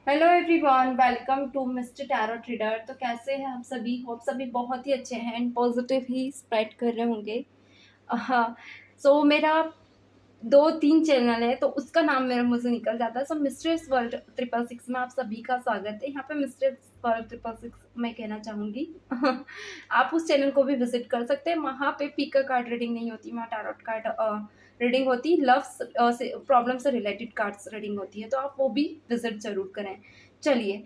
Hello everyone, welcome to Mister Tarot Trader. तो कैसे हैं आप सभी? होप सभी बहुत ही अच्छे हैं एंड पॉजिटिव ही स्प्रेड कर रहे होंगे। हाँ, सो मेरा 2-3 चैनल है तो उसका नाम मेरा मुझे निकल जाता है। सो मिस्ट्रेस वर्ल्ड 666 में आप सभी का स्वागत है। यहाँ पे मिस्ट्रेस वर्ल्ड 666 मैं कहना चाहूँगी आप उस चैनल को भी विजिट कर सकते हैं। वहाँ पे पिक का कार्ड रीडिंग नहीं होती, वहाँ टैरोट कार्ड रीडिंग होती, लव से प्रॉब्लम से रिलेटेड कार्ड्स रीडिंग होती है, तो आप वो भी विजिट जरूर करें। चलिए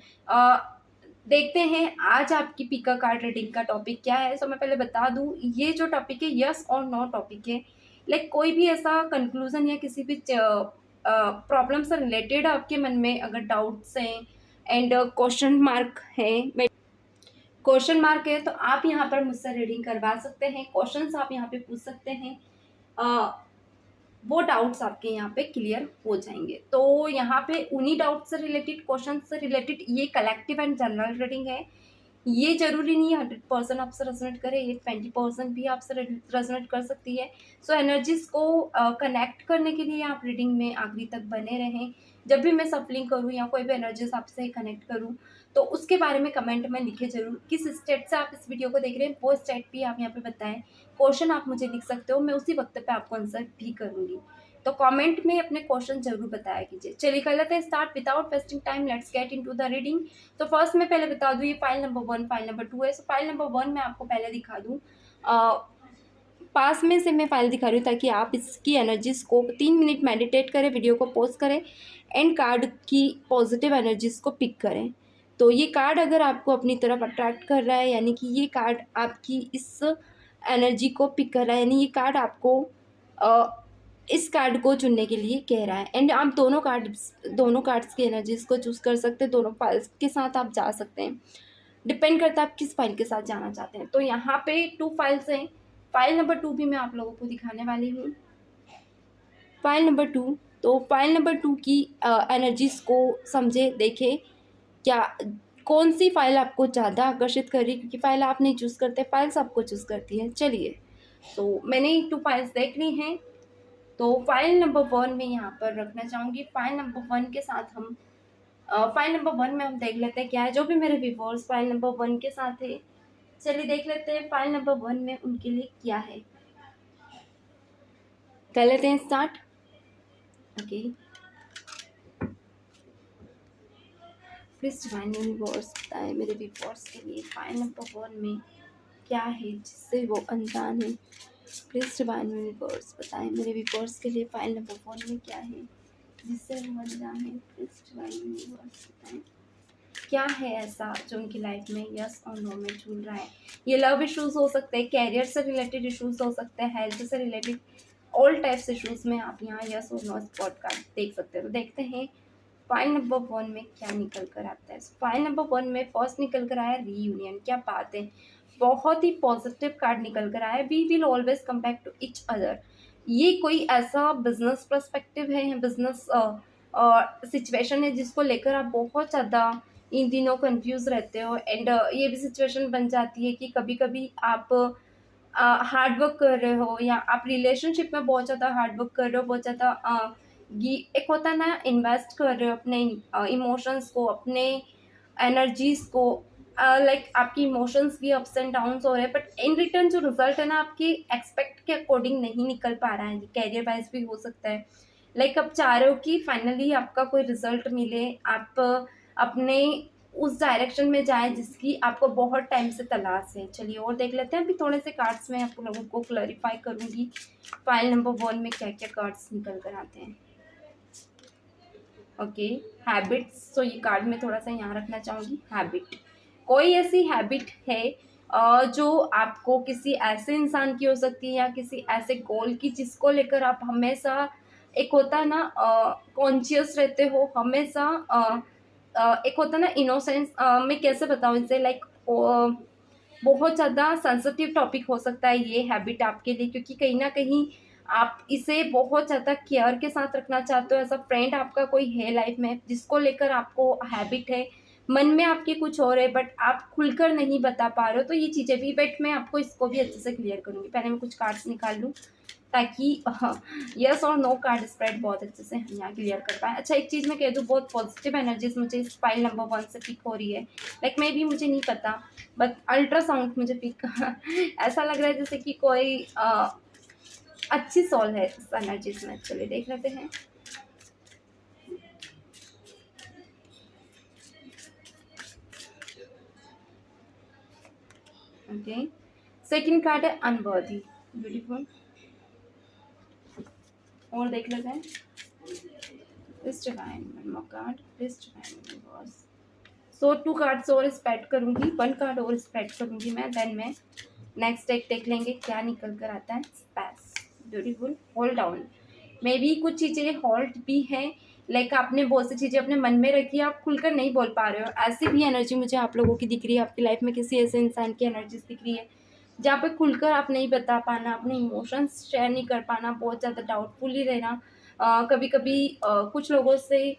देखते हैं आज आपकी पिका कार्ड रीडिंग का टॉपिक क्या है। सो मैं पहले बता दूं, ये जो टॉपिक है यस और नो टॉपिक है। लाइक कोई भी ऐसा कंक्लूजन या किसी भी प्रॉब्लम से रिलेटेड आपके मन में अगर डाउट्स हैं एंड क्वेश्चन मार्क है तो आप यहाँ पर मुझसे रीडिंग करवा सकते हैं। क्वेश्चंस आप यहाँ पे पूछ सकते हैं, वो डाउट्स आपके यहाँ पे क्लियर हो जाएंगे। तो यहाँ पे उन्हीं डाउट से रिलेटेड, क्वेश्चन से रिलेटेड ये कलेक्टिव एंड जनरल रीडिंग है। ये जरूरी नहीं है 100% आपसे रेजोनेट करे, ये 20% भी आपसे रेजोनेट कर सकती है। सो एनर्जीज को कनेक्ट करने के लिए आप रीडिंग में आखिरी तक बने रहें। जब भी मैं सफलिंग करूँ या कोई भी एनर्जीज आपसे कनेक्ट करूँ तो उसके बारे में कमेंट में लिखे जरूर। किस स्टेट से आप इस वीडियो को देख रहे हैं वो स्टेट भी आप यहाँ पे बताएं। क्वेश्चन आप मुझे लिख सकते हो, मैं उसी वक्त पे आपको आंसर भी करूँगी। तो कमेंट में अपने क्वेश्चन जरूर बताया कीजिए। चलिए कर लेते हैं start without wasting time. Let's get into the reading. तो फर्स्ट मैं पहले बता दूं, ये फाइल नंबर 1 फाइल नंबर 2 है। सो फाइल नंबर 1 मैं आपको पहले दिखा दूं, पास में से मैं फाइल दिखा रही हूँ ताकि आप इसकी एनर्जीज को 3 मिनट मेडिटेट करें, वीडियो को पॉज करें एंड कार्ड की पॉजिटिव एनर्जीज को पिक करें। तो ये कार्ड अगर आपको अपनी तरफ अट्रैक्ट कर रहा है, यानी कि ये कार्ड आपकी इस एनर्जी को पिक कर रहा है, यानी ये कार्ड आपको इस कार्ड को चुनने के लिए कह रहा है। एंड आप दोनों कार्ड्स की एनर्जीज को चूज कर सकते हैं, दोनों फाइल्स के साथ आप जा सकते हैं। डिपेंड करता है आप किस फाइल के साथ जाना चाहते हैं। तो यहाँ पे 2 फाइल्स हैं। फाइल नंबर 2 भी मैं आप लोगों को दिखाने वाली हूँ। फाइल नंबर 2, तो फाइल नंबर 2 की एनर्जीज को समझे, देखें क्या कौन सी फाइल आपको ज़्यादा आकर्षित कर रही है, क्योंकि फाइल आप नहीं चूज़ करते, फाइल्स आपको चूज़ करती है। चलिए, तो मैंने 2 फाइल्स देख ली हैं। तो फाइल नंबर 1 में यहाँ पर रखना चाहूँगी। फाइल नंबर 1 के साथ हम फाइल नंबर 1 में हम देख लेते हैं क्या है। जो भी मेरे व्यूअर्स फाइल नंबर 1 के साथ है, चलिए देख लेते हैं फाइल नंबर 1 में उनके लिए क्या है। कर लेते हैं start. Okay, please divine universe बताएं मेरे व्यूअर्स के लिए फाइल नंबर 1 में क्या है जिससे वो अनजान है। प्लीज डिवाइन यूनिवर्स बताएं मेरे व्यूअर्स के लिए फाइल नंबर 1 में क्या है जिससे वो अनजान है। प्लीज डिवाइन यूनिवर्स बताएं क्या है ऐसा जो उनकी लाइफ में यस और नो में चल रहा है। ये लव इश्यूज हो सकते हैं, कैरियर से रिलेटेड इश्यूज हो सकते हैं, हेल्थ से रिलेटेड ऑल टाइप्स इश्यूज में आप यहाँ यस और नो स्पॉट कार्ड देख सकते हैं। तो देखते हैं फाइल नंबर 1 में क्या निकल कर आता है। फाइल नंबर 1 में फर्स्ट निकल कर आया रीयूनियन। क्या बात है, बहुत ही पॉजिटिव कार्ड निकल कर आया है। We will always come back to each other. ये कोई ऐसा बिजनेस पर्सपेक्टिव है, बिजनेस सिचुएशन है जिसको लेकर आप बहुत ज़्यादा इन दिनों कंफ्यूज रहते हो। एंड ये भी सिचुएशन बन जाती है कि कभी कभी आप हार्ड वर्क कर रहे हो या आप रिलेशनशिप में बहुत ज़्यादा हार्ड वर्क कर रहे हो, बहुत ज़्यादा एक होता है ना, इन्वेस्ट कर रहे हो अपने इमोशंस को, अपने एनर्जीज को। लाइक आपकी इमोशंस भी अप्स एंड डाउन्स हो रहे हैं, बट इन रिटर्न जो रिजल्ट है ना आपकी एक्सपेक्ट के अकॉर्डिंग नहीं निकल पा रहा है। कैरियर वाइज भी हो सकता है। लाइक आप चाह रहे हो कि फाइनली आपका कोई रिजल्ट मिले, आप अपने उस डायरेक्शन में जाएं जिसकी आपको बहुत टाइम से तलाश है। चलिए और देख लेते हैं। अभी थोड़े से कार्ड्स में आप लोगों को क्लैरिफाई करूंगी फाइल नंबर 1 में क्या क्या कार्ड्स निकल कर आते हैं। Okay, habits. तो ये कार्ड में थोड़ा सा यहाँ रखना चाहूँगी। हैबिट, कोई ऐसी हैबिट है जो आपको किसी ऐसे इंसान की हो सकती है या किसी ऐसे गोल की जिसको लेकर आप हमेशा, एक होता है ना कॉन्शियस रहते हो हमेशा। एक होता है ना इनोसेंस, मैं कैसे बताऊँ इसे, लाइक बहुत ज़्यादा सेंसिटिव टॉपिक हो सकता है ये हैबिट आपके लिए, क्योंकि कहीं ना कहीं आप इसे बहुत ज़्यादा केयर के साथ रखना चाहते हो। ऐसा फ्रेंड आपका कोई है लाइफ में जिसको लेकर आपको हैबिट है, मन में आपके कुछ और है बट आप खुलकर नहीं बता पा रहे हो। तो ये चीज़ें भी, बट मैं आपको इसको भी अच्छे से क्लियर करूँगी। पहले मैं कुछ कार्ड्स निकाल लूँ ताकि यस और नो कार्ड स्प्रेड बहुत अच्छे से हम यहाँ क्लियर कर पाए। अच्छा, एक चीज़ मैं कह दूँ, बहुत पॉजिटिव एनर्जीज मुझे इस फाइल नंबर 1 से पिक हो रही है। लाइक मे भी मुझे नहीं पता, बट अल्ट्रासाउंड मुझे पिक ऐसा लग रहा है जैसे कि कोई अच्छी सोल है इस एनर्जीज में। चलिए देख लेते हैं। ओके, सेकंड कार्ड है अनवर्दी, ब्यूटीफुल। और देख लेते हैं। Please divine one more card, please divine boss. So 2 cards और स्प्रेड करूंगी, 1 कार्ड और स्प्रेड करूंगी मैं, देन मैं नेक्स्ट एक देख लेंगे क्या निकल कर आता है। Space, beautiful. Hold down, may be कुछ चीज़ें होल्ड भी हैं, लाइक आपने बहुत सी चीज़ें अपने मन में रखी है, आप खुलकर नहीं बोल पा रहे हो। ऐसी भी एनर्जी मुझे आप लोगों की दिख रही है, आपकी लाइफ में किसी ऐसे इंसान की एनर्जीज दिख रही है जहाँ पे खुलकर आप नहीं बता पाना, अपने इमोशंस शेयर नहीं कर पाना, बहुत ज़्यादा डाउटफुल ही रहना। कभी कभी कुछ लोगों से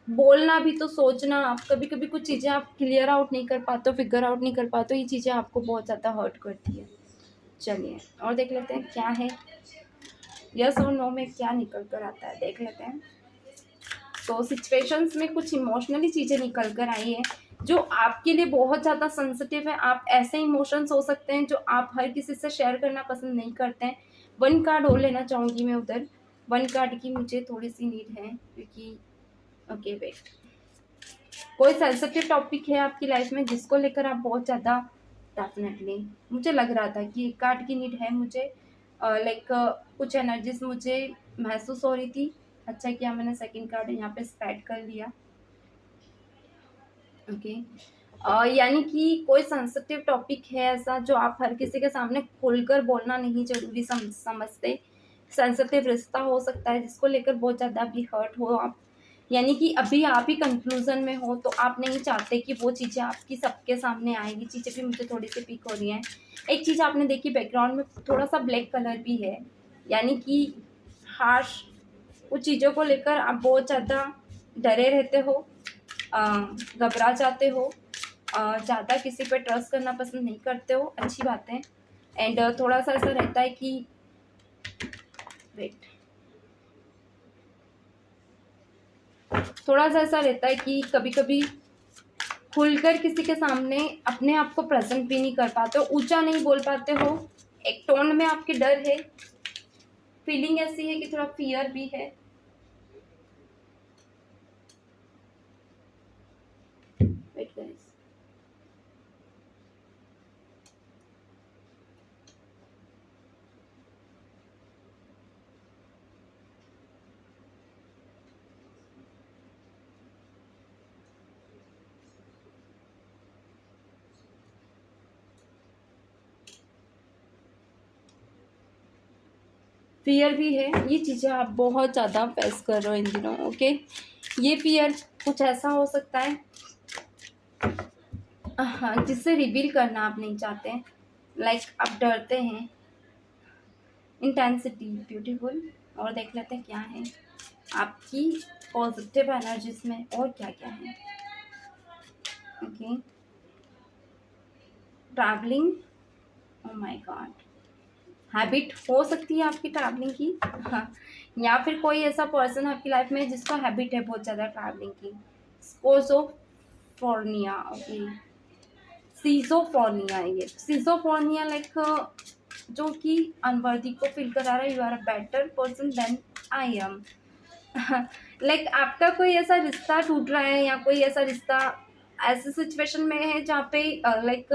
बोलना भी तो सोचना, आप कभी कभी कुछ चीज़ें आप क्लियर आउट नहीं कर पाते हो, फिगर आउट नहीं कर पाते हो, ये चीज़ें आपको बहुत ज़्यादा हर्ट करती है। चलिए और देख लेते हैं क्या है, यस और नो में क्या निकल कर आता है, देख लेते हैं। तो सिचुएशंस में कुछ इमोशनली चीज़ें निकल कर आई है जो आपके लिए बहुत ज़्यादा सेंसिटिव है। आप ऐसे इमोशंस हो सकते हैं जो आप हर किसी से शेयर करना पसंद नहीं करते हैं। 1 कार्ड और लेना चाहूँगी मैं उधर, 1 कार्ड की मुझे थोड़ी सी नीड है, क्योंकि ओके वेट, कोई सेंसिटिव टॉपिक है आपकी लाइफ में जिसको लेकर आप बहुत ज़्यादा, डेफिनेटली मुझे लग रहा था कि एक कार्ड की नीड है मुझे। लाइक कुछ एनर्जीज मुझे महसूस हो रही थी। अच्छा किया मैंने सेकंड कार्ड यहाँ पे स्प्रेड कर लिया। ओके, यानी कि कोई सेंसिटिव टॉपिक है ऐसा जो आप हर किसी के सामने खुलकर बोलना नहीं जरूरी समझते। सेंसिटिव रिश्ता हो सकता है जिसको लेकर बहुत ज़्यादा भी हर्ट हो आप, यानी कि अभी आप ही कंक्लूजन में हो, तो आप नहीं चाहते कि वो चीज़ें आपकी सबके सामने आएंगी। चीज़ें भी मुझे थोड़ी सी पिक हो रही हैं। एक चीज़ आपने देखी, बैकग्राउंड में थोड़ा सा ब्लैक कलर भी है, यानी कि हार्श कुछ चीज़ों को लेकर आप बहुत ज़्यादा डरे रहते हो, घबरा जाते हो, ज़्यादा किसी पे ट्रस्ट करना पसंद नहीं करते हो, अच्छी बात है। एंड थोड़ा सा ऐसा रहता है कि वेट, थोड़ा सा ऐसा रहता है कि कभी कभी खुलकर किसी के सामने अपने आप को प्रेजेंट भी नहीं कर पाते हो, ऊंचा नहीं बोल पाते हो, एक टोन में आपके डर है, फीलिंग ऐसी है कि थोड़ा फियर भी है। वेट गाइस, फियर भी है, ये चीज़ें आप बहुत ज़्यादा फेस कर रहे हो इन दिनों। ओके, ये फियर कुछ ऐसा हो सकता है हाँ जिससे रिवील करना आप नहीं चाहते, लाइक आप डरते हैं। Intensity, beautiful. और देख लेते हैं क्या है आपकी पॉजिटिव एनर्जीज में और क्या क्या है। Okay, travelling, oh my God, habit हो सकती है आपकी ट्रैवलिंग की, हाँ, या फिर कोई ऐसा पर्सन आपकी लाइफ में जिसका हैबिट है बहुत ज़्यादा ट्रैवलिंग की। स्कोजोफोर्निया, ओके, सीजोफोर्निया है ये, सीजोफोर्निया लाइक जो कि अनवर्दी को फील करा रहा है, you are a better person than I am. Like आपका कोई ऐसा रिश्ता टूट रहा है या कोई ऐसा रिश्ता ऐसे सिचुएशन में है जहाँ पे लाइक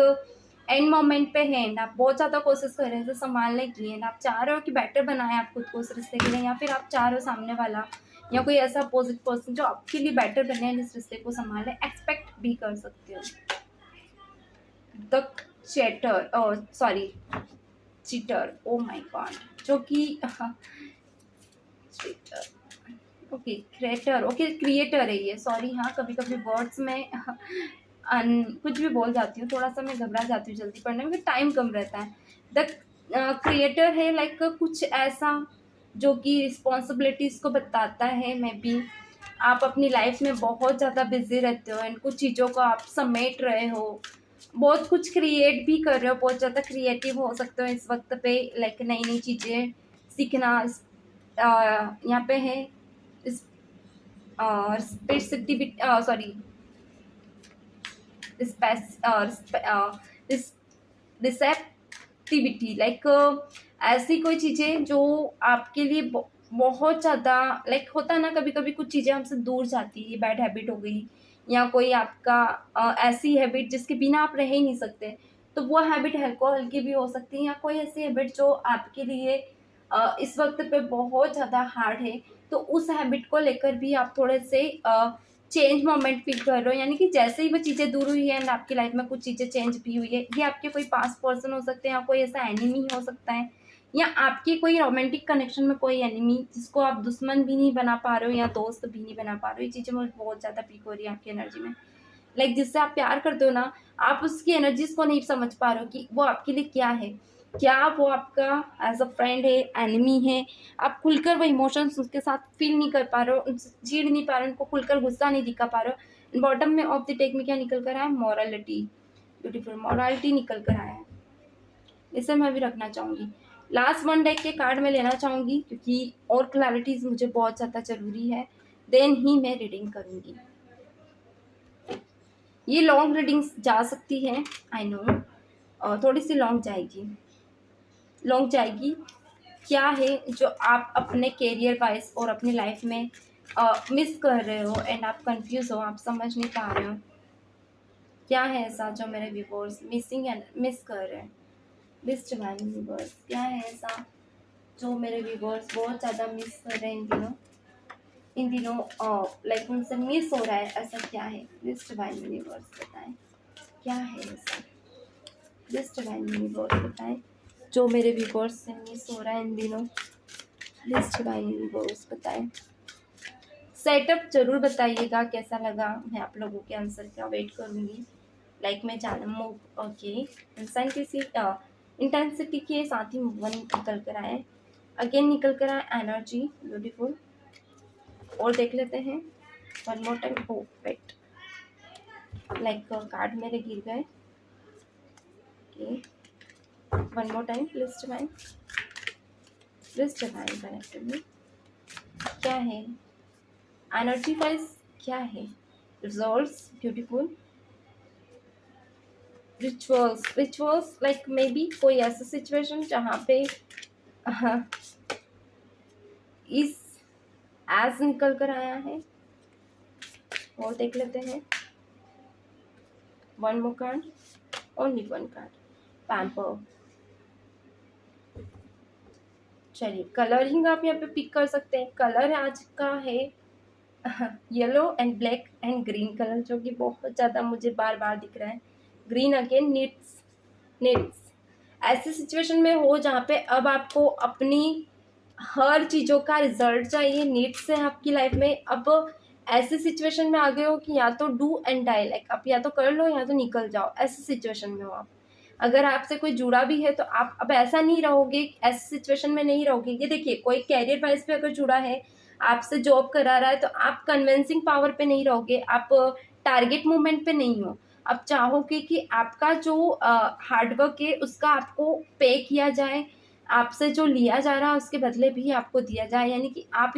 एंड मोमेंट पे है, एंड आप बहुत ज़्यादा कोशिश कर रहे हैं संभालने की, एंड आप चाह रहे हो कि बेटर बनाए आप खुद को उस रिश्ते के लिए, या फिर आप चाह रहे हो सामने वाला या कोई ऐसा अपोजिट पर्सन जो आपके लिए बेटर बने इस रिश्ते को संभाले, एक्सपेक्ट भी कर सकते हो। The chatter, sorry cheater, oh my God, जो कि ओके क्रिएटर, ओके क्रिएटर है ये, सॉरी, हाँ कभी कभी वर्ड्स में कुछ भी बोल जाती हूँ, थोड़ा सा मैं घबरा जाती हूँ जल्दी पढ़ने में, टाइम कम रहता है। द क्रिएटर है लाइक कुछ ऐसा जो कि रिस्पॉन्सिबिलिटीज़ को बताता है। मे बी आप अपनी लाइफ में बहुत ज़्यादा बिजी रहते हो एंड कुछ चीज़ों को आप समेट रहे हो, बहुत कुछ क्रिएट भी कर रहे हो, बहुत ज़्यादा क्रिएटिव हो सकते हो इस वक्त पे, लाइक नई नई चीज़ें सीखना, यहाँ पे है सॉरी रिसेप्टिविटी, लाइक ऐसी कोई चीज़ें जो आपके लिए बहुत ज़्यादा लाइक होता है ना, कभी कभी कुछ चीज़ें हमसे दूर जाती है, बैड हैबिट हो गई या कोई आपका ऐसी हैबिट जिसके बिना आप रह ही नहीं सकते, तो वो हैबिट अल्कोहल की भी हो सकती है, या कोई ऐसी हैबिट जो आपके लिए इस वक्त पे बहुत ज़्यादा हार्ड है, तो उस हैबिट को लेकर भी आप थोड़े से चेंज मोमेंट फील कर रहे हो, यानी कि जैसे ही वो चीज़ें दूर हुई है एंड आपकी लाइफ में कुछ चीज़ें चेंज भी हुई है, ये आपके कोई पास पर्सन हो सकते हैं, या कोई ऐसा एनिमी हो सकता है, या आपके कोई रोमांटिक कनेक्शन में कोई एनिमी जिसको आप दुश्मन भी नहीं बना पा रहे हो या दोस्त भी नहीं बना पा रहे हो। ये चीज़ें मुझे बहुत ज़्यादा पीक हो रही है आपकी एनर्जी में, लाइक जिससे आप प्यार करते हो ना, आप उसकी एनर्जीज को नहीं समझ पा रहे हो कि वो आपके लिए क्या है, क्या वो आपका एज अ फ्रेंड है, एनिमी है, आप खुलकर वो इमोशंस उसके साथ फील नहीं कर पा रहे हो, उनसे चिढ़ नहीं पा रहे हो, उनको खुलकर गुस्सा नहीं दिखा पा रहे हो। बॉटम में ऑफ द डेक में क्या निकल कर आया है? मॉरलिटी, ब्यूटीफुल मॉरलिटी निकल कर आया है, इसे मैं भी रखना चाहूँगी। लास्ट वन डेक के कार्ड में लेना चाहूँगी क्योंकि और क्लैरिटीज मुझे बहुत ज़्यादा ज़रूरी है, देन ही मैं रीडिंग करूँगी। ये लॉन्ग रीडिंग्स जा सकती है, आई नो, थोड़ी सी लॉन्ग जाएगी। क्या है जो आप अपने कैरियर वाइज और अपनी लाइफ में मिस कर रहे हो एंड आप कंफ्यूज हो, आप समझ नहीं पा रहे हो, क्या है ऐसा जो मेरे व्यूअर्स मिसिंग एंड मिस कर रहे हैं? बेस्ट डिवाइन व्यूअर्स, क्या है ऐसा जो मेरे व्यूअर्स बहुत ज़्यादा मिस कर रहे हैं इन दिनों लाइक उनसे मिस हो रहा है, ऐसा क्या है? बेस्ट डिवाइन व्यूअर्स बताएं, क्या है ऐसा? बेस्ट डिवाइन व्यूअर्स बताएं जो मेरे व्यूअर्स से मिस हो रहा है इन दिनों। बेस्ट डिवाइन व्यूअर्स बताएं। सेटअप जरूर बताइएगा कैसा लगा, मैं आप लोगों के आंसर का वेट करूँगी। लाइक मैं जाना ओके, इंटेंसिटी के साथ ही मूव निकल कर आए, अगेन निकल कर आए एनर्जी, ब्यूटीफुल। और देख लेते हैं वन मोर टाइम। हो वेट, लाइक कार्ड मेरे गिर गए। Okay, one more time please divine, connect में क्या है एनर्जी वाइज, क्या है results, beautiful. Rituals like may be कोई ऐसा सिचुएशन जहाँ पे इस एज निकल कर आया है। और देख लेते हैं one more card, only one card, pamper. चलिए कलरिंग आप यहाँ पे पिक कर सकते हैं, कलर आज का है yellow and black and green colour, जो कि बहुत ज़्यादा मुझे बार बार दिख रहा है। ग्रीन अगेन नीड्स ऐसी सिचुएशन में हो जहाँ पे अब आपको अपनी हर चीज़ों का रिजल्ट चाहिए, नीड्स है आपकी लाइफ में। अब ऐसी सिचुएशन में आ गए हो कि या तो डू एंड डाई, लाइक आप या तो कर लो या तो निकल जाओ, ऐसी सिचुएशन में हो आप। अगर आपसे कोई जुड़ा भी है तो आप अब ऐसा नहीं रहोगे, ऐसी सिचुएशन में नहीं रहोगे। ये देखिए कोई कैरियर वाइज पे अगर जुड़ा है, आपसे जॉब करा रहा है, तो आप कन्विंसिंग पावर पे नहीं रहोगे, आप टारगेट मूवमेंट पे नहीं हो। आप चाहोगे कि आपका जो हार्डवर्क है उसका आपको पे किया जाए, आपसे जो लिया जा रहा है उसके बदले भी आपको दिया जाए, यानी कि आप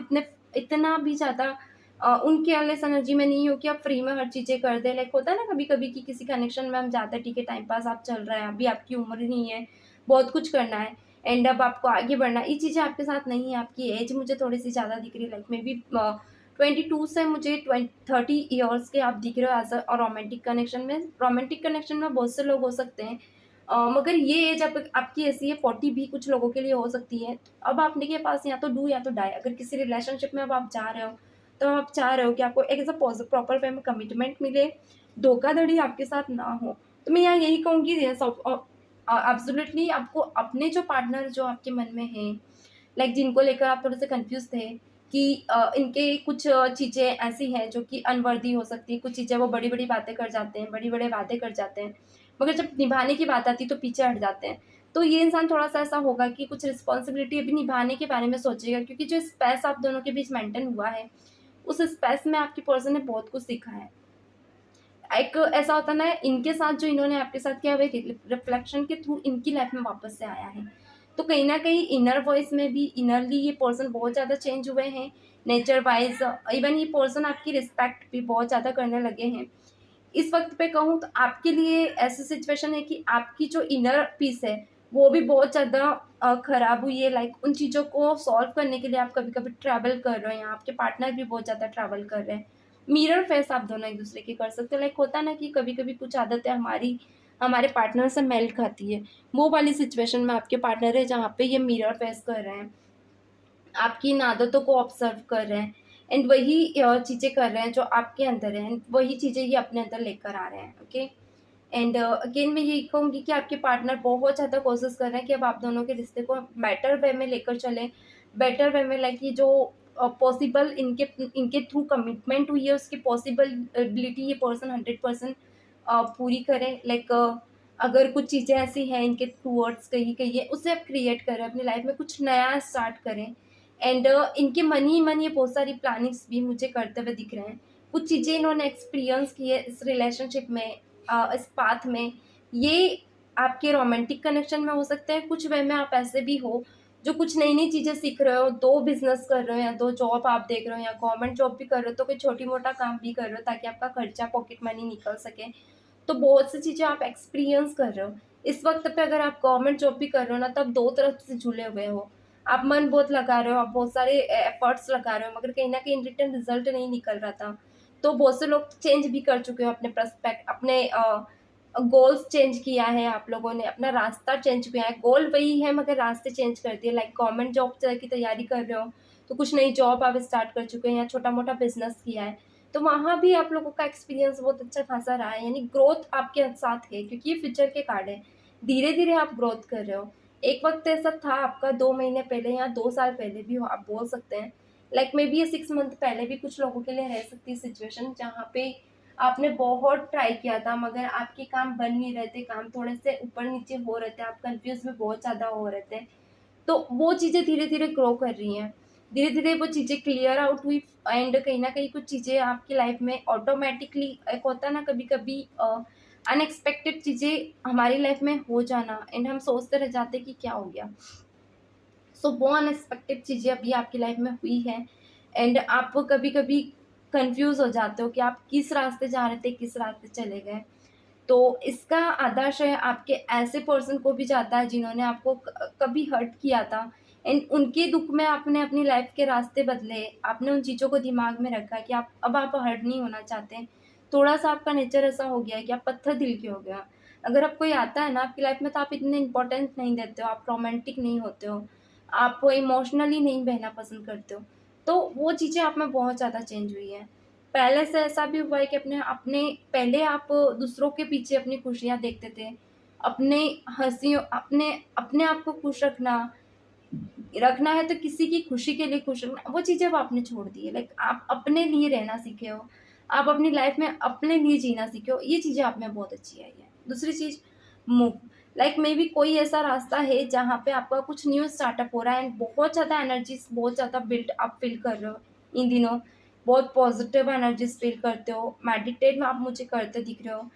इतना भी ज़्यादा उन केयरलेस एनर्जी में नहीं हो कि आप फ्री में हर चीज़ें कर दे। लाइक होता है ना कभी कभी कि किसी कनेक्शन में हम जाते हैं, ठीक है टाइम पास आप चल रहा है, अभी आपकी उम्र नहीं है, बहुत कुछ करना है एंड अब आपको आगे बढ़ना है, ये चीज़ें आपके साथ नहीं है। आपकी एज मुझे थोड़ी सी ज़्यादा दिख रही है, लाइक मे बी 22 से मुझे 30 ईयर्स के आप दिख रहे हो एज अ रोमांटिक कनेक्शन में। रोमांटिक कनेक्शन में बहुत से लोग हो सकते हैं, मगर ये एज आपकी ऐसी है 40 भी कुछ लोगों के लिए हो सकती है। अब आपने के पास या तो डू या तो डाई, अगर किसी रिलेशनशिप में अब आप जा रहे हो तो आप चाह रहे हो कि आपको एक ऐसा प्रॉपर वे में कमिटमेंट मिले, धोखाधड़ी आपके साथ ना हो। तो मैं यहाँ यही कहूँगी एब्सोल्युटली आपको अपने जो पार्टनर जो आपके मन में है, लाइक जिनको लेकर आप थोड़े से कंफ्यूज थे कि इनके कुछ चीज़ें ऐसी हैं जो कि अनवर्दी हो सकती है, कुछ चीज़ें वो बड़ी बड़ी बातें कर जाते हैं, बड़ी बड़े वादे कर जाते हैं, मगर जब निभाने की बात आती है तो पीछे हट जाते हैं। तो ये इंसान थोड़ा सा ऐसा होगा कि कुछ रिस्पॉन्सिबिलिटी अभी निभाने के बारे में सोचेगा, क्योंकि जो स्पेस आप दोनों के बीच मेंटेन हुआ है उस स्पेस में आपकी पर्सन ने बहुत कुछ सीखा है। एक ऐसा होता ना इनके साथ जो इन्होंने आपके साथ किया हुआ रिफ्लेक्शन के थ्रू इनकी लाइफ में वापस से आया है, तो कहीं ना कहीं इनर वॉइस में भी इनरली ये पर्सन बहुत ज़्यादा चेंज हुए हैं, नेचर वाइज। इवन ये पर्सन आपकी रिस्पेक्ट भी बहुत ज़्यादा करने लगे हैं। इस वक्त पे कहूँ तो आपके लिए ऐसी सिचुएशन है कि आपकी जो इनर पीस है वो भी बहुत ज़्यादा खराब हुई है। लाइक उन चीज़ों को सॉल्व करने के लिए आप कभी कभी ट्रैवल कर रहे हैं, आपके पार्टनर भी बहुत ज़्यादा ट्रैवल कर रहे हैं। मिरर फेस आप दोनों एक दूसरे की कर सकते हो। लाइक होता है ना कि कभी कभी कुछ आदतें हमारी हमारे पार्टनर से मेल खाती है, वो वाली सिचुएशन में आपके पार्टनर है जहाँ पे ये मिरर फेस कर रहे हैं, आपकी इन आदतों को ऑब्जर्व कर रहे हैं एंड वही चीज़ें कर रहे हैं जो आपके अंदर है, and वही चीज़ें ये अपने अंदर लेकर आ रहे हैं। ओके, एंड अगेन मैं यही कहूँगी कि आपके पार्टनर बहुत ज़्यादा कोशिश कर रहे हैं कि अब आप दोनों के रिश्ते को बेटर वे में लेकर चलें, बेटर वे में। लाइक ये जो पॉसिबल इनके इनके थ्रू कमिटमेंट हुई है उसकी पॉसिबिलिटी ये पर्सन 100% पूरी करें। लाइक अगर कुछ चीज़ें ऐसी हैं इनके टूवर्ड्स कही कही है उसे आप क्रिएट करें, अपनी लाइफ में कुछ नया स्टार्ट करें। एंड इनके मन ही मन ये बहुत सारी प्लानिंग्स भी मुझे करते हुए दिख रहे हैं। कुछ चीज़ें इन्होंने एक्सपीरियंस की है इस रिलेशनशिप में, इस पाथ में। ये आपके रोमांटिक कनेक्शन में हो सकते हैं, कुछ वे में आप ऐसे भी हो जो कुछ नई नई चीज़ें सीख रहे हो, दो बिजनेस कर रहे हो या दो जॉब आप देख रहे हो या गवर्नमेंट जॉब भी कर रहे हो, तो कोई छोटी मोटा काम भी कर रहे हो ताकि आपका खर्चा पॉकेट मनी निकल सके। तो बहुत सी चीज़ें आप एक्सपीरियंस कर रहे हो। इस वक्त पे अगर आप गवर्नमेंट जॉब भी कर रहे हो ना, तब दो तरफ से झूले हुए हो। आप मन बहुत लगा रहे हो, आप बहुत सारे एफर्ट्स लगा रहे हो, मगर कहीं ना कहीं रिटर्न रिजल्ट नहीं निकल रहा था। तो बहुत से लोग चेंज भी कर चुके हो अपने पर्सपेक्ट, अपने गोल्स चेंज किया है, आप लोगों ने अपना रास्ता चेंज किया है। गोल वही है मगर रास्ते चेंज कर दिए। लाइक गवर्नमेंट जॉब की तैयारी कर रहे हो तो कुछ नई जॉब आप स्टार्ट कर चुके हैं या छोटा मोटा बिजनेस किया है, तो वहाँ भी आप लोगों का एक्सपीरियंस बहुत अच्छा खासा रहा है। यानी ग्रोथ आपके साथ है क्योंकि ये फ्यूचर के कार्ड है। धीरे धीरे आप ग्रोथ कर रहे हो। एक वक्त ऐसा था आपका 2 महीने पहले या 2 साल पहले भी हो, आप बोल सकते हैं। लाइक मे बी ये 6 मंथ पहले भी कुछ लोगों के लिए रह सकती है सिचुएशन जहाँ पे आपने बहुत ट्राई किया था मगर आपके काम बन नहीं रहे थे, काम थोड़े से ऊपर नीचे हो रहे थे, आप कंफ्यूज में बहुत ज़्यादा हो रहे थे। तो वो चीज़ें धीरे धीरे ग्रो कर रही हैं, धीरे धीरे वो चीज़ें क्लियर आउट हुई। एंड कहीं ना कहीं कुछ चीज़ें आपकी लाइफ में ऑटोमेटिकली, एक होता है ना कभी कभी अनएक्सपेक्टेड चीज़ें हमारी लाइफ में हो जाना एंड हम सोचते रह जाते कि क्या हो गया। सो वो अनएक्सपेक्टेड चीज़ें अभी आपकी लाइफ में हुई हैं एंड आप कभी कभी कंफ्यूज हो जाते हो कि आप किस रास्ते जा रहे थे, किस रास्ते चले गए। तो इसका आधा श्रेय आपके ऐसे पर्सन को भी जाता है जिन्होंने आपको कभी हर्ट किया था एंड उनके दुख में आपने अपनी लाइफ के रास्ते बदले, आपने उन चीज़ों को दिमाग में रखा कि आप हर्ट नहीं होना चाहते। थोड़ा सा आपका नेचर ऐसा हो गया है कि आप पत्थर दिल के हो गया। अगर आप कोई आता है ना आपकी लाइफ में तो आप इतने इंपॉर्टेंस नहीं देते हो, आप रोमांटिक नहीं होते हो, आप इमोशनली नहीं बहना पसंद करते हो। तो वो चीज़ें आप में बहुत ज़्यादा चेंज हुई है। पहले से ऐसा भी हुआ है कि अपने अपने पहले आप दूसरों के पीछे अपनी खुशियाँ देखते थे, अपने हँसियों अपने अपने आप को खुश रखना रखना है तो किसी की खुशी के लिए खुश रखना, वो चीज़ें अब आपने छोड़ दी है। लाइक आप अपने लिए रहना सीखे हो, आप अपनी लाइफ में अपने लिए जीना सीखे हो, ये चीज़ें आप में बहुत अच्छी आई है। दूसरी चीज़, मूव। लाइक मे बी कोई ऐसा रास्ता है जहाँ पे आपका कुछ न्यू स्टार्टअप हो रहा है एंड बहुत ज़्यादा एनर्जीज बहुत ज़्यादा बिल्ड आप फील कर रहे हो इन दिनों, बहुत पॉजिटिव एनर्जीज फील करते हो, मेडिटेट में आप मुझे करते दिख रहे हो।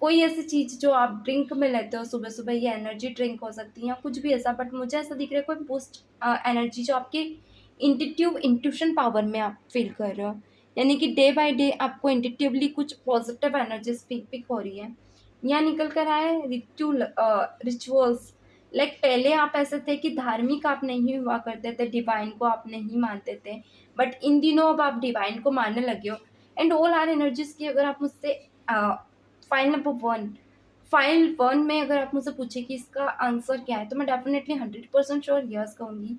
कोई ऐसी चीज़ जो आप ड्रिंक में लेते हो सुबह सुबह, ये एनर्जी ड्रिंक हो सकती है या कुछ भी ऐसा, बट मुझे ऐसा दिख रहा है कोई बूस्ट एनर्जी जो आपके इंट्यूशन पावर में आप फील कर रहे हो। यानी कि डे बाय डे आपको इंट्यूटिवली कुछ पॉजिटिव एनर्जीज पिक हो रही है। यहाँ निकल कर आए रिचुअल्स। लाइक पहले आप ऐसे थे कि धार्मिक आप नहीं हुआ करते थे, डिवाइन को आप नहीं मानते थे, बट इन दिनों अब आप डिवाइन को मानने लगे हो। एंड ऑल आर एनर्जीज की अगर आप मुझसे फाइल नंबर 1, फाइल 1 में अगर आप मुझसे पूछे कि इसका आंसर क्या है तो मैं डेफिनेटली 100% श्योर यस कहूँगी।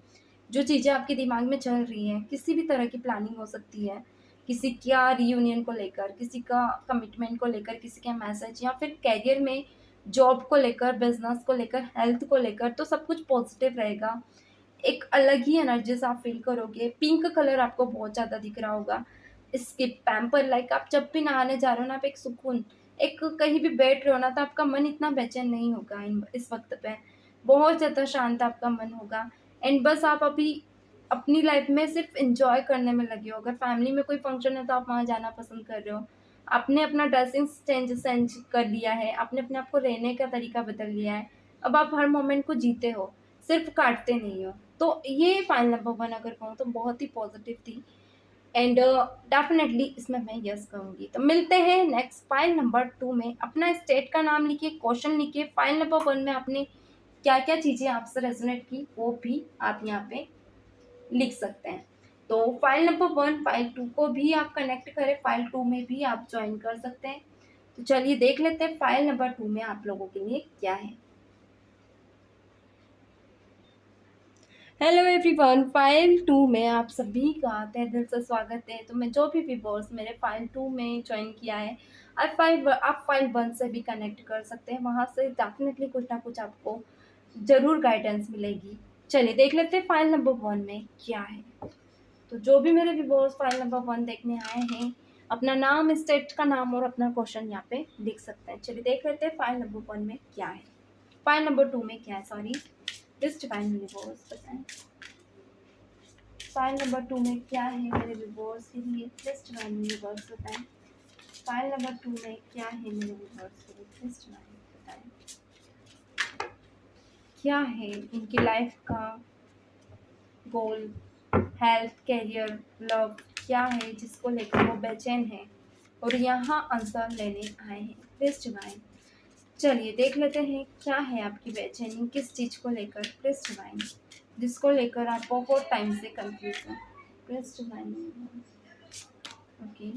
जो चीज़ें आपके दिमाग में चल रही हैं, किसी भी तरह की प्लानिंग हो सकती है, किसी का रियूनियन को लेकर, किसी का कमिटमेंट को लेकर, किसी का मैसेज या फिर कैरियर में जॉब को लेकर, बिजनेस को लेकर, हेल्थ को लेकर, तो सब कुछ पॉजिटिव रहेगा। एक अलग ही एनर्जीज आप फील करोगे। पिंक कलर आपको बहुत ज़्यादा दिख रहा होगा। स्किप पैम्पर, लाइक आप जब भी नहाने जा रहे हो ना, आप एक सुकून, एक कहीं भी बैठ रहे हो ना तो आपका मन इतना बेचैन नहीं होगा इस वक्त पे, बहुत ज़्यादा शांत आपका मन होगा। एंड बस आप अभी अपनी लाइफ में सिर्फ इंजॉय करने में लगे हो। अगर फैमिली में कोई फंक्शन है तो आप वहाँ जाना पसंद कर रहे हो। आपने अपना ड्रेसिंग चेंज कर लिया है, आपने अपने आप को रहने का तरीका बदल लिया है। अब आप हर मोमेंट को जीते हो, सिर्फ काटते नहीं हो। तो ये फाइल नंबर 1 अगर कहूँ तो बहुत ही पॉजिटिव थी, एंड डेफिनेटली इसमें मैं यस कहूँगी। तो मिलते हैं नेक्स्ट फाइल नंबर 2 में। अपना स्टेट का नाम लिखिए, क्वेश्चन लिखिए, फाइल नंबर 1 में आपने क्या क्या चीज़ें आपसे रेजोनेट की वो भी आप यहाँ पे लिख सकते हैं। तो फाइल नंबर 1 फाइल 2 को भी आप कनेक्ट करें, फाइल 2 में भी आप ज्वाइन कर सकते हैं। तो चलिए देख लेते हैं फाइल नंबर 2 में आप लोगों के लिए क्या है। हेलो एवरीवन, फाइल 2 में आप सभी का तहे दिल से स्वागत है। तो मैं जो भी व्यूअर्स मेरे फाइल 2 में ज्वाइन किया है, आप फाइल 1 से भी कनेक्ट कर सकते हैं। वहाँ से डेफिनेटली कुछ ना कुछ आपको ज़रूर गाइडेंस मिलेगी। चलिए देख लेते हैं फाइल नंबर 1 में क्या है। तो जो भी मेरे व्यूअर्स फाइल नंबर 1 देखने आए हैं, अपना नाम, स्टेट का नाम और अपना क्वेश्चन यहाँ पे लिख सकते हैं। चलिए देख लेते हैं फाइल नंबर 1 में क्या है, फाइल नंबर 2 में क्या है। सॉरी, लिस्ट फाइल व्यूअर्स बताएं फाइल नंबर 2 में क्या है मेरे व्यूअर्स के लिए। लिस्ट फाइल व्यूअर्स बताएं फाइल नंबर 2 में क्या है मेरे व्यूअर्स के लिए। लिस्ट फाइल बताएं क्या है इनकी लाइफ का गोल, हेल्थ, कैरियर, लव, क्या है जिसको लेकर वो बेचैन है और यहाँ आंसर लेने आए हैं। प्लीज डिवाइन, चलिए देख लेते हैं क्या है आपकी बेचैनी, किस चीज़ को लेकर। प्लीज डिवाइन, जिसको लेकर आप बहुत टाइम से कंफ्यूज हैं। Please divine, okay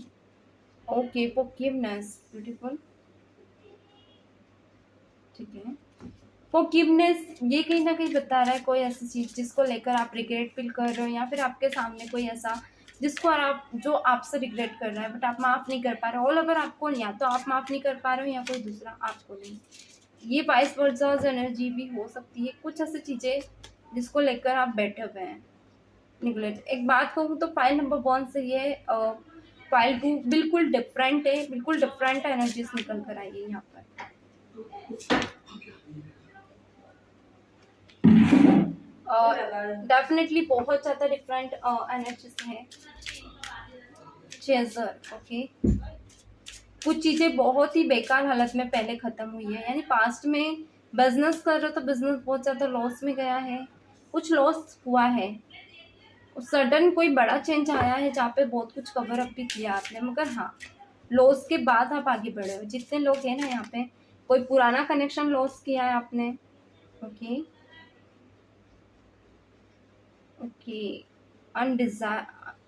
okay, forgiveness, beautiful, ठीक है। फॉरगिवनेस ये कहीं ना कहीं बता रहा है कोई ऐसी चीज़ जिसको लेकर आप रिग्रेट फील कर रहे हो, या फिर आपके सामने कोई ऐसा जिसको आप जो आपसे रिग्रेट कर रहा है बट आप माफ़ नहीं कर पा रहे हो। ऑल ओवर आपको, या तो आप माफ़ नहीं कर पा रहे हो या कोई दूसरा आपको नहीं। ये वाइस वर्सा एनर्जी भी हो सकती है, कुछ ऐसी चीज़ें जिसको लेकर आप बैठे हुए हैं निगलेक्ट। एक बात कहूँ तो फाइल नंबर 1 से ये फाइल 2 बिल्कुल डिफरेंट है, बिल्कुल डिफरेंट एनर्जीज निकल कर आई है यहाँ पर। डेफिनेटली बहुत ज़्यादा डिफरेंट एनर्जीज हैं। चेजर, ओके, कुछ चीज़ें बहुत ही बेकार हालत में पहले ख़त्म हुई है, यानी पास्ट में बिजनेस कर रहे हो तो बिजनेस बहुत ज़्यादा लॉस में गया है, कुछ लॉस हुआ है। सडन कोई बड़ा चेंज आया है जहाँ पे बहुत कुछ कवर अप भी किया आपने, मगर हाँ लॉस के बाद आप आगे बढ़े हो। जितने लोग हैं ना यहाँ पे, कोई पुराना कनेक्शन लॉस किया है आपने, okay okay,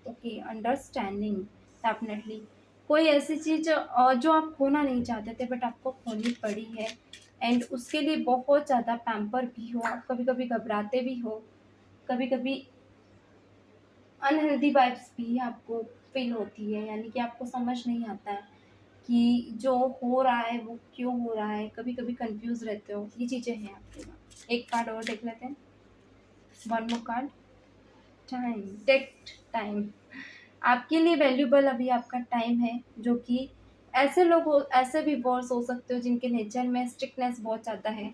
okay, understanding, definitely कोई ऐसी चीज़ जो आप खोना नहीं चाहते थे बट आपको खोनी पड़ी है, एंड उसके लिए बहुत ज़्यादा पैम्पर भी हो, आप कभी कभी घबराते भी हो, कभी कभी अनहेल्दी वाइब्स भी आपको फील होती है, यानी कि आपको समझ नहीं आता है कि जो हो रहा है वो क्यों हो रहा है, कभी कभी कंफ्यूज रहते हो। ये चीज़ें हैं आपके पास। एक कार्ड और देख लेते हैं, one more card, time, take time. आपके लिए वैल्यूबल अभी आपका टाइम है, जो कि ऐसे लोग हो, ऐसे भी बॉस हो सकते हो जिनके नेचर में स्ट्रिक्टनेस बहुत ज़्यादा है।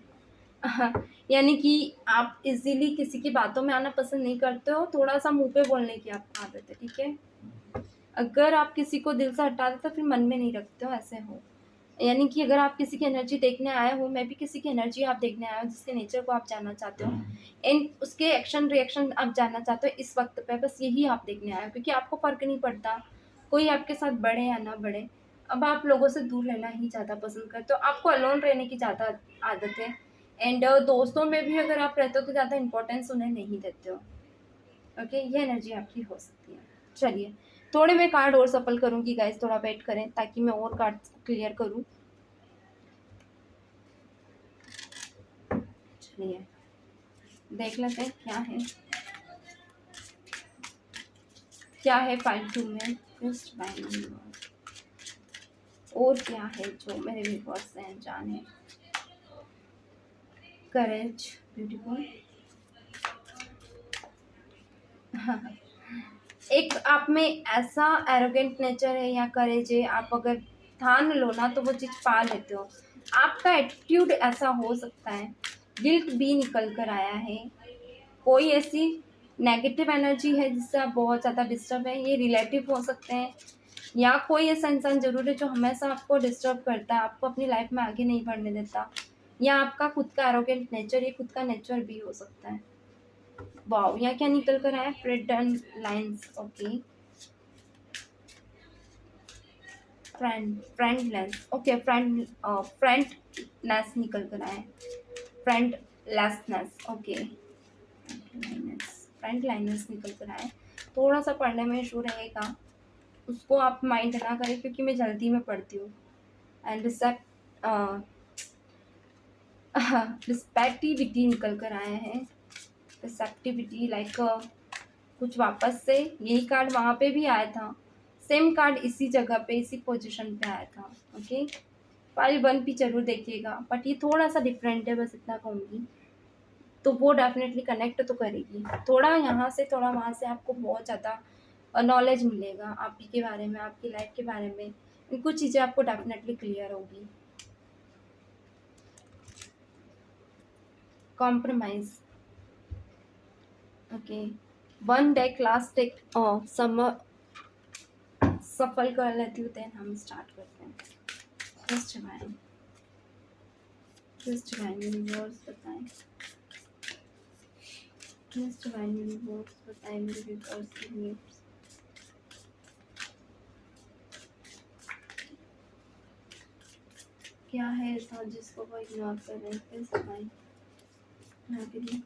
यानी कि आप इजीली किसी की बातों में आना पसंद नहीं करते हो, थोड़ा सा मुंह पे बोलने की आपको आदत है, ठीक है। अगर आप किसी को दिल से हटा दो तो फिर मन में नहीं रखते हो, ऐसे हो। यानी कि अगर आप किसी की एनर्जी देखने आए हो, मैं भी किसी की एनर्जी आप देखने आए हो जिसके नेचर को आप जानना चाहते हो, एंड उसके एक्शन रिएक्शन आप जानना चाहते हो इस वक्त पे, बस यही आप देखने आए हो, क्योंकि आपको फ़र्क नहीं पड़ता कोई आपके साथ बढ़े या ना बढ़े। अब आप लोगों से दूर रहना ही ज़्यादा पसंद करते हो, आपको अलोन रहने की ज़्यादा आदत है, एंड दोस्तों में भी अगर आप रहते हो तो ज़्यादा इंपॉर्टेंस उन्हें नहीं देते हो, ओके। ये एनर्जी आपकी हो सकती है। चलिए थोड़े मैं कार्ड और सफल करूँगी गाइस, थोड़ा वेट करें ताकि मैं और कार्ड क्लियर करूँ। चलिए देख लेते हैं क्या है फाइल 2 में। और क्या है जो मेरे व्यूअर्स हैं जाने। करेज, ब्यूटीफुल। एक आप में ऐसा एरोगेंट नेचर है या करेज है, आप अगर ठान लो ना तो वो चीज़ पा लेते हो। आपका एटीट्यूड ऐसा हो सकता है, गिल्ट भी निकल कर आया है, कोई ऐसी नेगेटिव एनर्जी है जिससे आप बहुत ज़्यादा डिस्टर्ब है। ये रिलेटिव हो सकते हैं या कोई ऐसा इंसान ज़रूर है जो हमेशा आपको डिस्टर्ब करता है, आपको अपनी लाइफ में आगे नहीं बढ़ने देता। या आपका खुद का एरोगेंट नेचर, ये खुद का नेचर भी हो सकता है। वाओ, यहाँ क्या निकल कर आया? Friend lines. ओके, फ्रेंडलेस। ओके, फ्रेंडनेस निकल कर आए, फ्रेंडलेसनेस। ओके, फ्रेंड लाइनर्स निकल कर आए। थोड़ा सा पढ़ने में इशू रहेगा, उसको आप माइंड ना करें क्योंकि मैं जल्दी में पढ़ती हूँ। एंड रिस्पेक्टिविटी निकल कर आए हैं। रिसेप्टिविटी लाइक कुछ वापस से, यही कार्ड वहाँ पे भी आया था, सेम कार्ड इसी जगह पे इसी पोजीशन पे आया था। ओके, फाइल 1 भी जरूर देखिएगा, बट ये थोड़ा सा डिफरेंट है, बस इतना कहूँगी। तो वो डेफिनेटली कनेक्ट तो करेगी, थोड़ा यहाँ से थोड़ा वहाँ से आपको बहुत ज़्यादा नॉलेज मिलेगा आप ही के बारे में, आपकी लाइफ के बारे में, कुछ चीज़ें आपको डेफिनेटली क्लियर होगी। Compromise. Okay, 1 deck last deck summer सफल कर लेती हूँ, देन हम स्टार्ट करते हैं। Trust divine, trust divine universe बताएं, ट्रस्ट डिवाइन यूनिवर्स बताएं मेरे व्यूअर्स के लिए। क्या है ऐसा जिसको वो इग्नोर कर रहे हैं? प्लीज बताएं यहाँ के लिए।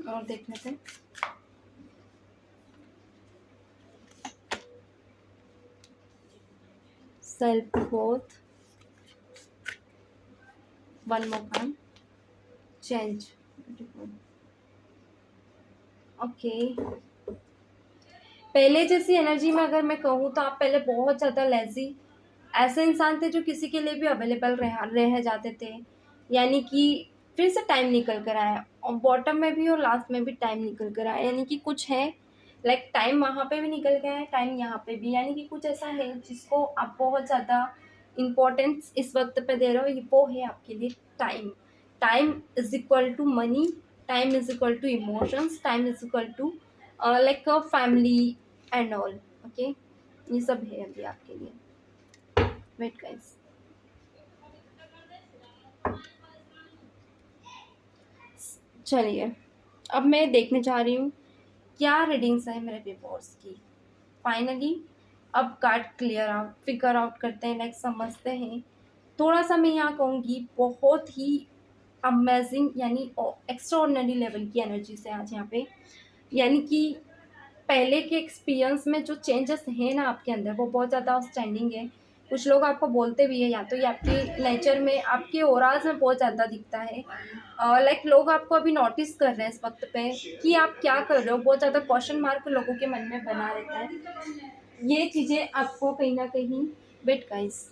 और देख लेते हैं। Self growth, 1 more time, change. Okay, पहले जैसी एनर्जी में अगर मैं कहूँ तो आप पहले बहुत ज़्यादा लेजी ऐसे इंसान थे जो किसी के लिए भी अवेलेबल रह जाते थे, यानी कि फिर से टाइम निकल कर आया, और बॉटम में भी और लास्ट में भी टाइम निकल कर आया, यानी कि कुछ है लाइक टाइम वहाँ पे भी निकल गया है, टाइम यहाँ पे भी, यानी कि कुछ ऐसा है जिसको आप बहुत ज़्यादा इम्पोर्टेंस इस वक्त पे दे रहे हो, ये वो है आपके लिए time. Time is equal to money, time is equal to emotions, time is equal to like family and all. Okay, ये सब है अभी आपके लिए। वेट गाइस, चलिए अब मैं देखने जा रही हूँ क्या रीडिंग्स है मेरे पेपर्स की। फाइनली अब card clear out figure out करते हैं, लाइक समझते हैं। थोड़ा सा मैं यहाँ कहूँगी बहुत ही अमेजिंग यानी एक्स्ट्राऑर्डिनरी लेवल की एनर्जी से आज यहाँ पे, यानी कि पहले के एक्सपीरियंस में जो चेंजेस हैं ना आपके अंदर वो बहुत ज़्यादा आउटस्टैंडिंग है। कुछ लोग आपको बोलते भी है, या तो ये आपके नेचर में आपके ओराज में बहुत ज़्यादा दिखता है। लाइक लोग आपको अभी नोटिस कर रहे हैं इस वक्त पे कि आप क्या कर रहे हो, बहुत ज़्यादा क्वेश्चन मार्क लोगों के मन में बना रहता है। ये चीज़ें आपको कहीं ना कहीं, वेट गाइस,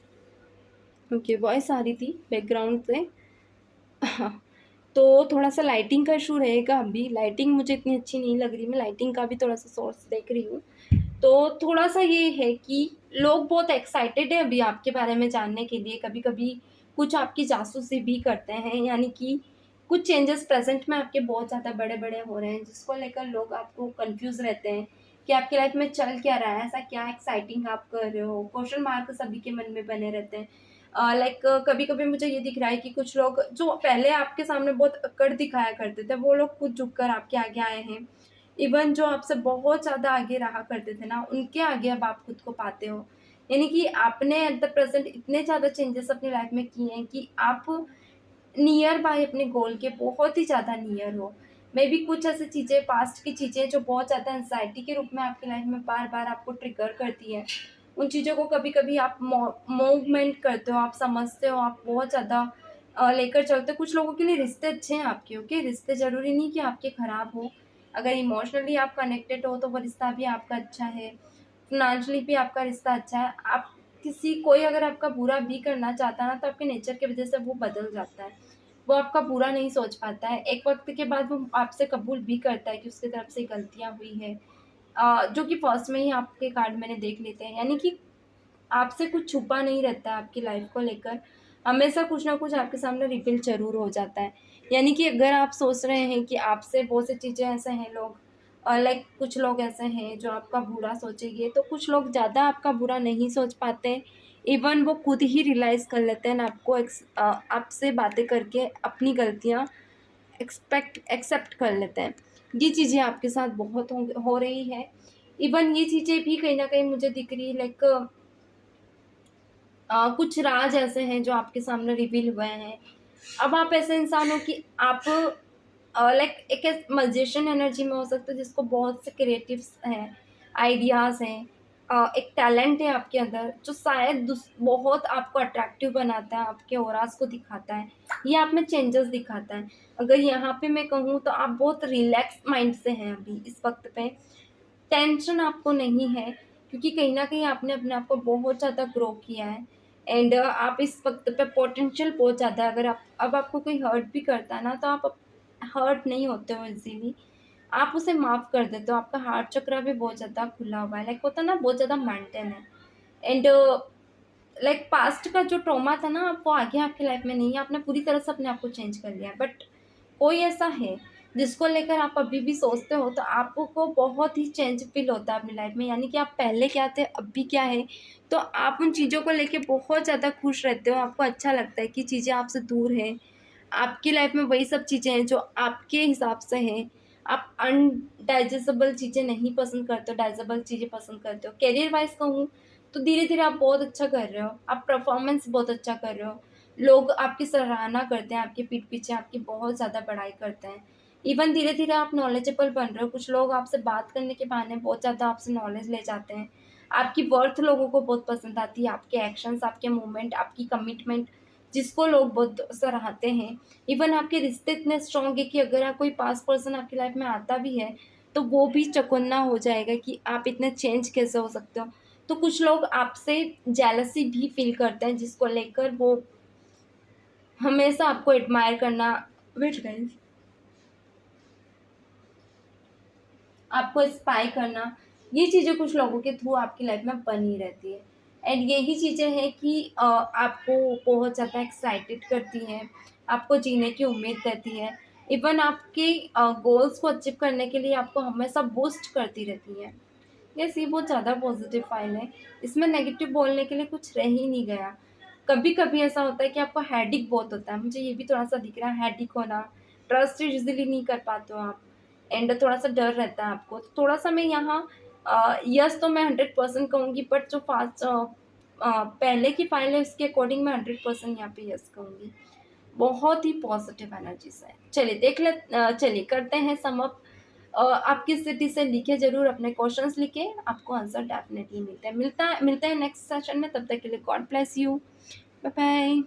ओके वॉइस आ रही थी बैकग्राउंड से। तो थोड़ा सा लाइटिंग का इशू रहेगा, अभी लाइटिंग मुझे इतनी अच्छी नहीं लग रही, मैं लाइटिंग का भी थोड़ा सा सोर्स देख रही हूँ। तो थोड़ा सा ये है कि लोग बहुत एक्साइटेड है अभी आपके बारे में जानने के लिए, कभी कभी कुछ आपकी जासूसी भी करते हैं, यानी कि कुछ चेंजेस प्रेजेंट में आपके बहुत ज़्यादा बड़े बड़े हो रहे हैं जिसको लेकर लोग आपको कंफ्यूज रहते हैं कि आपकी लाइफ में चल क्या रहा है, ऐसा क्या एक्साइटिंग आप कर रहे हो, क्वेश्चन मार्क सभी के मन में बने रहते हैं। लाइक कभी कभी मुझे ये दिख रहा है कि कुछ लोग जो पहले आपके सामने बहुत अकड़ दिखाया करते थे वो लोग खुद झुककर आपके आगे आए हैं। इवन जो आपसे बहुत ज़्यादा आगे रहा करते थे ना, उनके आगे अब आप खुद को पाते हो, यानी कि आपने एट द प्रेजेंट इतने ज़्यादा चेंजेस अपनी लाइफ में किए हैं कि आप नियर बाय अपने गोल के बहुत ही ज़्यादा नियर हो। मे बी कुछ ऐसी चीज़ें पास्ट की चीज़ें जो बहुत ज़्यादा एंजाइटी के रूप में आपकी लाइफ में बार बार आपको ट्रिगर करती है, उन चीज़ों को कभी कभी आप मूवमेंट करते हो, आप समझते हो, आप बहुत ज़्यादा लेकर चलते हो। कुछ लोगों के लिए रिश्ते अच्छे हैं आपके, ओके, रिश्ते ज़रूरी नहीं कि आपके ख़राब हो। अगर इमोशनली आप कनेक्टेड हो तो वो रिश्ता भी आपका अच्छा है, फिनेंशियली भी आपका रिश्ता अच्छा है। आप किसी कोई अगर आपका बुरा भी करना चाहता है ना तो आपके नेचर की वजह से वो बदल जाता है, वो आपका बुरा नहीं सोच पाता है, एक वक्त के बाद वो आपसे कबूल भी करता है कि उसकी तरफ से गलतियाँ हुई है। जो कि फर्स्ट में ही आपके कार्ड मैंने देख लेते हैं, यानी कि आपसे कुछ छुपा नहीं रहता है आपकी लाइफ को लेकर, हमेशा कुछ ना कुछ आपके सामने रिवील ज़रूर हो जाता है। यानी कि अगर आप सोच रहे हैं कि आपसे बहुत सी चीज़ें ऐसे हैं लोग, लाइक कुछ लोग ऐसे हैं जो आपका बुरा सोचेंगे, तो कुछ लोग ज़्यादा आपका बुरा नहीं सोच पाते। इवन वो खुद ही रियलाइज़ कर लेते हैं आपको आपसे बातें करके अपनी गलतियाँ एक्सेप्ट कर लेते हैं। ये चीज़ें आपके साथ बहुत हो रही है। इवन ये चीज़ें भी कहीं न कहीं मुझे दिख रही है, लाइक कुछ राज ऐसे हैं जो आपके सामने रिवील हुए हैं। अब आप ऐसे इंसान हो कि आप लाइक एक मैजिशियन एनर्जी में हो सकते हो, जिसको बहुत से क्रिएटिव्स हैं, आइडियाज़ हैं, एक टैलेंट है आपके अंदर जो शायद बहुत आपको अट्रैक्टिव बनाता है, आपके ऑरास को दिखाता है, ये आप में चेंजेस दिखाता है। अगर यहाँ पे मैं कहूँ तो आप बहुत रिलैक्स माइंड से हैं अभी इस वक्त पे, टेंशन आपको नहीं है, क्योंकि कहीं न कहीं आपने अपने आप को बहुत ज़्यादा ग्रो किया है। एंड आप इस वक़्त पे पोटेंशियल बहुत ज़्यादा है। अगर आप अब आपको कोई हर्ट भी करता है ना, तो आप हर्ट नहीं होते हो ईज़िली, आप उसे माफ़ कर देते हो। आपका हार्ट चक्र भी बहुत ज़्यादा खुला हुआ है, लाइक होता है ना, बहुत ज़्यादा मेंटेन है। एंड लाइक पास्ट का जो ट्रॉमा था ना, अब वो आगे आपकी लाइफ में नहीं है, आपने पूरी तरह से अपने आप को चेंज कर लिया है। बट कोई ऐसा है जिसको लेकर आप अभी भी सोचते हो, तो आपको बहुत ही चेंज फील होता है अपनी लाइफ में, यानी कि आप पहले क्या थे अभी क्या है, तो आप उन चीज़ों को लेके बहुत ज़्यादा खुश रहते हो, आपको अच्छा लगता है कि चीज़ें आपसे दूर हैं, आपकी लाइफ में वही सब चीज़ें हैं जो आपके हिसाब से हैं। आप अनडाइजेस्टेबल चीज़ें नहीं पसंद करते हो, डाइजेबल चीज़ें पसंद करते हो। करियर वाइज कहूँ तो धीरे-धीरे आप बहुत अच्छा कर रहे हो, आप परफॉर्मेंस बहुत अच्छा कर रहे हो। लोग आपकी सराहना करते हैं, आपकी पीठ पीछे आपकी बहुत ज़्यादा बड़ाई करते हैं। इवन धीरे-धीरे आप नॉलेजेबल बन रहे हो, कुछ लोग आपसे बात करने के बहाने बहुत ज़्यादा आपसे नॉलेज ले जाते हैं। आपकी वर्थ लोगों को बहुत पसंद आती है, आपके एक्शंस, आपके मूवमेंट, आपकी कमिटमेंट, जिसको लोग बहुत सराहते हैं। इवन आपके रिश्ते इतने स्ट्रॉन्ग है कि अगर कोई पास पर्सन आपकी लाइफ में आता भी है, तो वो भी चौकन्ना हो जाएगा कि आप इतने चेंज कैसे हो सकते हो। तो कुछ लोग आपसे जेलसी भी फील करते हैं, जिसको लेकर वो हमेशा आपको एडमायर करना, वेट गाइस, आपको स्पाई करना, ये चीज़ें कुछ लोगों के थ्रू आपकी लाइफ में बनी रहती है। एंड यही चीज़ें हैं कि आपको बहुत ज़्यादा एक्साइटेड करती हैं, आपको जीने की उम्मीद देती है। इवन आपके गोल्स को अचीव करने के लिए आपको हमेशा बूस्ट करती रहती है। यस, ये बहुत ज़्यादा पॉजिटिव फाइल है, इसमें नेगेटिव बोलने के लिए कुछ रह ही नहीं गया। कभी कभी ऐसा होता है कि आपको हेडिक बहुत होता है, मुझे ये भी थोड़ा सा दिख रहा है हेडिक होना, ट्रस्ट इजीली नहीं कर पाते हो आप, एंड थोड़ा सा डर रहता है आपको, तो थोड़ा सा मैं यहाँ यस तो मैं 100% कहूँगी, बट जो फास्ट पहले की फाइल है उसके अकॉर्डिंग मैं 100% यहाँ पे यस कहूँगी। बहुत ही पॉजिटिव एनर्जीज है। चलिए चलिए करते हैं सम अप। आपकी स्थिति से लिखे ज़रूर, अपने क्वेश्चंस लिखे, आपको आंसर डेफिनेटली मिलते हैं नेक्स्ट सेशन में। तब तक के लिए God bless you, bye bye.